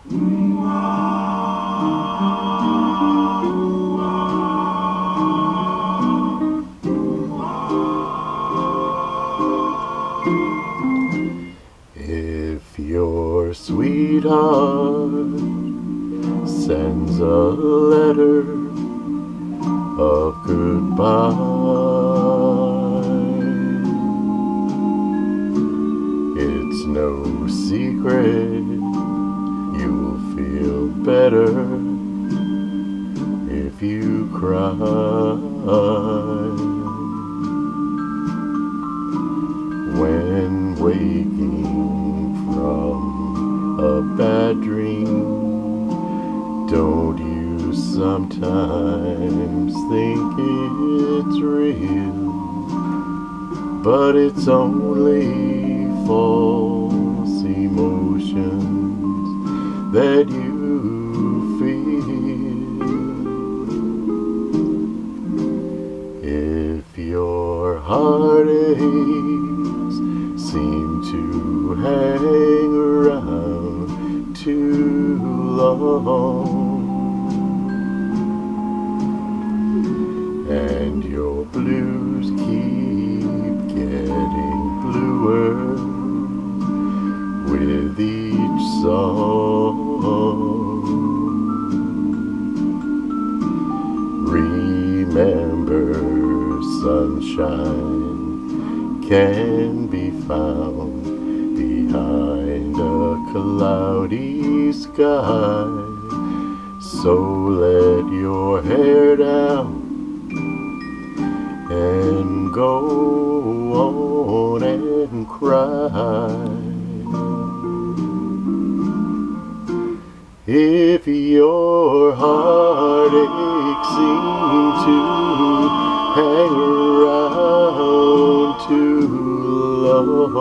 If your sweetheart sends a letter of goodbye, it's no secret you'll feel better if you cry. When waking from a bad dream, don't you sometimes think it's real? But it's only false emotions that you feel. If your heartaches seem to hang around too long, and your blues keep getting bluer with each song, remember sunshine can be found behind a cloudy sky. So let your hair down and go on and cry. If your heartache seems to hang around too long,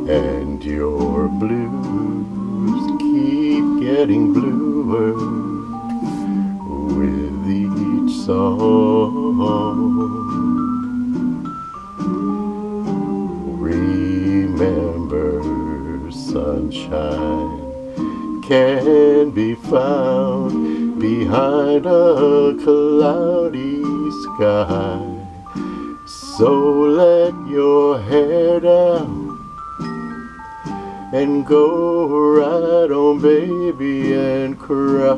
and your blues keep getting bluer with each song, remember sunshine can be found behind a cloudy sky. So let your hair down and go right on, baby, and cry.